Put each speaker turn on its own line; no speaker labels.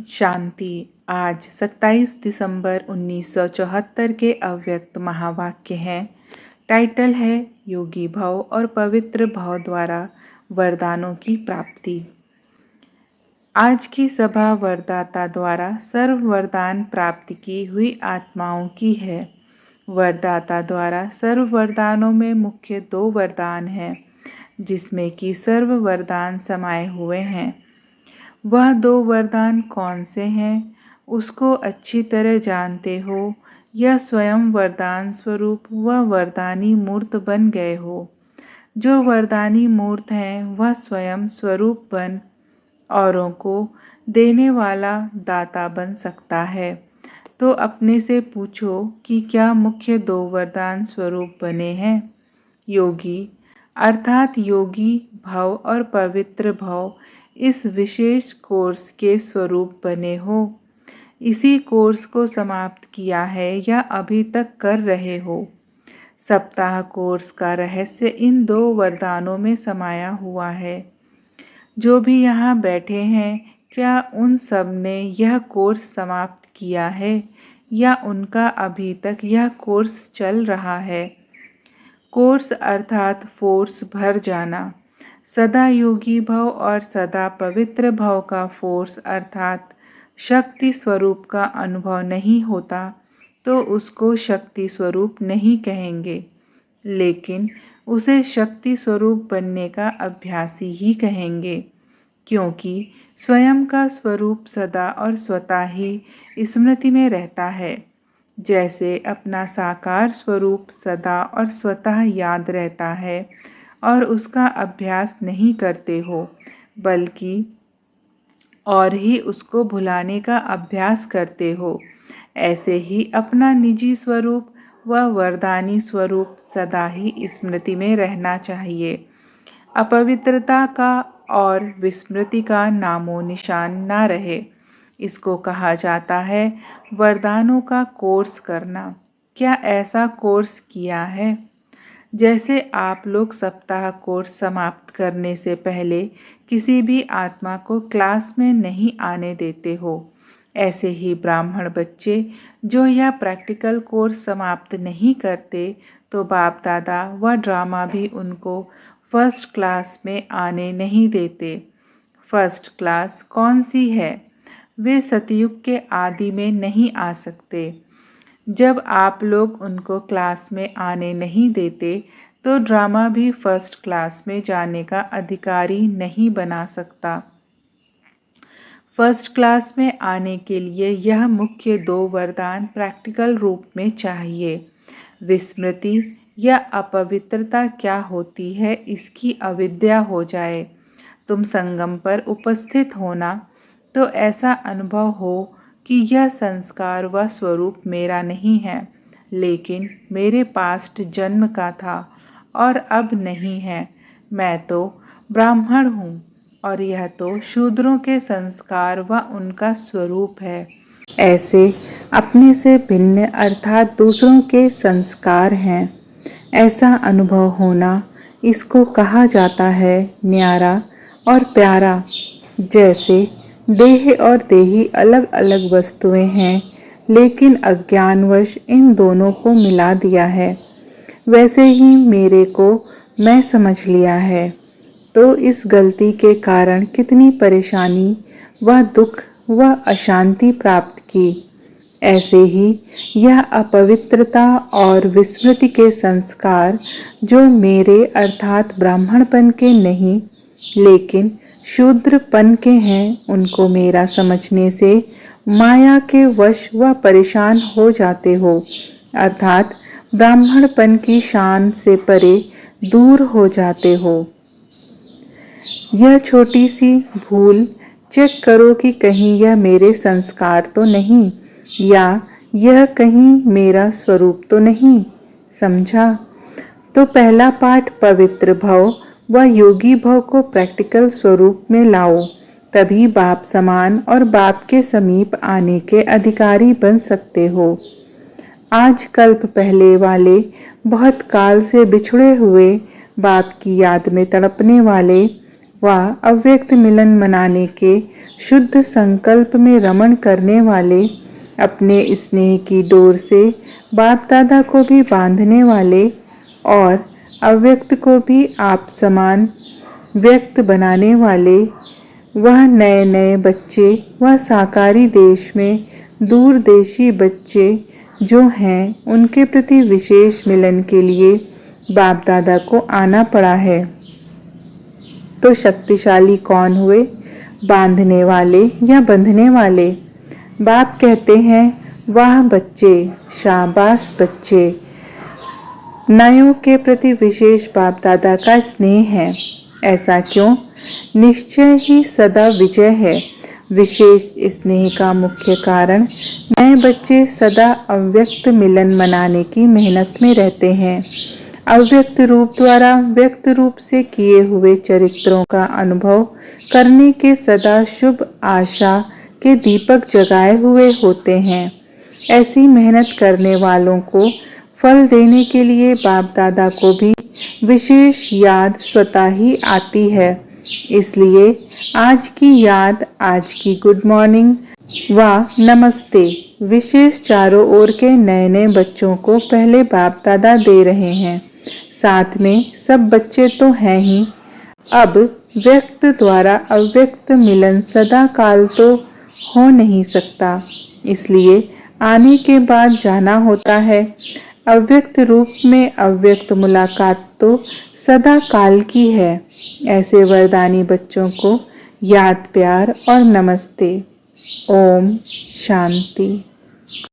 शांति। आज 27 दिसंबर 1974 के अव्यक्त महावाक्य हैं। टाइटल है योगी भव और पवित्र भव द्वारा वरदानों की प्राप्ति। आज की सभा वरदाता द्वारा सर्व वरदान प्राप्ति की हुई आत्माओं की है। वरदाता द्वारा सर्व वरदानों में मुख्य 2 वरदान हैं, जिसमें कि सर्व वरदान समाये हुए हैं। वह 2 वरदान कौन से हैं, उसको अच्छी तरह जानते हो या स्वयं वरदान स्वरूप वह वरदानी मूर्त बन गए हो। जो वरदानी मूर्त हैं वह स्वयं स्वरूप बन औरों को देने वाला दाता बन सकता है। तो अपने से पूछो कि क्या मुख्य 2 वरदान स्वरूप बने हैं। योगी अर्थात योगी भव और पवित्र भव इस विशेष कोर्स के स्वरूप बने हो। इसी कोर्स को समाप्त किया है या अभी तक कर रहे हो। सप्ताह कोर्स का रहस्य इन 2 वरदानों में समाया हुआ है। जो भी यहाँ बैठे हैं, क्या उन सब ने यह कोर्स समाप्त किया है या उनका अभी तक यह कोर्स चल रहा है। कोर्स अर्थात फोर्स भर जाना। सदा योगी भव और सदा पवित्र भव का फोर्स अर्थात शक्ति स्वरूप का अनुभव नहीं होता तो उसको शक्ति स्वरूप नहीं कहेंगे, लेकिन उसे शक्ति स्वरूप बनने का अभ्यासी ही कहेंगे, क्योंकि स्वयं का स्वरूप सदा और स्वतः ही स्मृति में रहता है। जैसे अपना साकार स्वरूप सदा और स्वतः याद रहता है और उसका अभ्यास नहीं करते हो, बल्कि और ही उसको भुलाने का अभ्यास करते हो, ऐसे ही अपना निजी स्वरूप व वरदानी स्वरूप सदा ही स्मृति में रहना चाहिए। अपवित्रता का और विस्मृति का नामो निशान ना रहे। इसको कहा जाता है वरदानों का कोर्स करना। क्या ऐसा कोर्स किया है? जैसे आप लोग सप्ताह कोर्स समाप्त करने से पहले किसी भी आत्मा को क्लास में नहीं आने देते हो, ऐसे ही ब्राह्मण बच्चे जो यह प्रैक्टिकल कोर्स समाप्त नहीं करते तो बाप दादा व ड्रामा भी उनको फर्स्ट क्लास में आने नहीं देते। फर्स्ट क्लास कौन सी है? वे सतयुग के आदि में नहीं आ सकते। जब आप लोग उनको क्लास में आने नहीं देते तो ड्रामा भी फर्स्ट क्लास में जाने का अधिकारी नहीं बना सकता। फर्स्ट क्लास में आने के लिए यह मुख्य 2 वरदान प्रैक्टिकल रूप में चाहिए। विस्मृति या अपवित्रता क्या होती है इसकी अविद्या हो जाए। तुम संगम पर उपस्थित होना तो ऐसा अनुभव हो कि यह संस्कार व स्वरूप मेरा नहीं है, लेकिन मेरे पास्ट जन्म का था और अब नहीं है। मैं तो ब्राह्मण हूँ और यह तो शूद्रों के संस्कार व उनका स्वरूप है। ऐसे अपने से भिन्न अर्थात दूसरों के संस्कार हैं। ऐसा अनुभव होना, इसको कहा जाता है न्यारा और प्यारा। जैसे देह और देही अलग अलग वस्तुएं हैं, लेकिन अज्ञानवश इन दोनों को मिला दिया है, वैसे ही मेरे को मैं समझ लिया है। तो इस गलती के कारण कितनी परेशानी व दुख व अशांति प्राप्त की। ऐसे ही यह अपवित्रता और विस्मृति के संस्कार जो मेरे अर्थात ब्राह्मणपन के नहीं लेकिन शूद्रपन के हैं, उनको मेरा समझने से माया के वश व परेशान हो जाते हो, अर्थात ब्राह्मणपन की शान से परे दूर हो जाते हो। यह छोटी सी भूल चेक करो कि कहीं यह मेरे संस्कार तो नहीं या यह कहीं मेरा स्वरूप तो नहीं। समझा? तो पहला पाठ पवित्र भव व योगी भव को प्रैक्टिकल स्वरूप में लाओ, तभी बाप समान और बाप के समीप आने के अधिकारी बन सकते हो। आज कल्प पहले वाले बहुत काल से बिछड़े हुए बाप की याद में तड़पने वाले व अव्यक्त मिलन मनाने के शुद्ध संकल्प में रमण करने वाले, अपने स्नेह की डोर से बाप दादा को भी बांधने वाले और अव्यक्त को भी आप समान व्यक्त बनाने वाले, वह नए नए बच्चे व साकारी देश में दूरदेशी बच्चे जो हैं, उनके प्रति विशेष मिलन के लिए बाप दादा को आना पड़ा है। तो शक्तिशाली कौन हुए, बांधने वाले या बंधने वाले? बाप कहते हैं, वाह बच्चे, शाबाश बच्चे। नयों के प्रति विशेष बाप दादा का स्नेह है। ऐसा क्यों? निश्चय ही सदा विजय है। विशेष स्नेह का मुख्य कारण नए बच्चे सदा अव्यक्त मिलन मनाने की मेहनत में रहते हैं। अव्यक्त रूप द्वारा व्यक्त रूप से किए हुए चरित्रों का अनुभव करने के सदा शुभ आशा के दीपक जगाए हुए होते हैं। ऐसी मेहनत करने वालों को फल देने के लिए बाप दादा को भी विशेष याद स्वतः ही आती है। इसलिए आज की याद, आज की गुड मॉर्निंग व नमस्ते विशेष चारों ओर के नए नए बच्चों को पहले बाप दादा दे रहे हैं। साथ में सब बच्चे तो हैं ही, अब व्यक्त द्वारा अव्यक्त मिलन सदा काल तो हो नहीं सकता, इसलिए आने के बाद जाना होता है। अव्यक्त रूप में अव्यक्त मुलाकात तो सदा काल की है। ऐसे वरदानी बच्चों को याद, प्यार और नमस्ते। ओम शांति।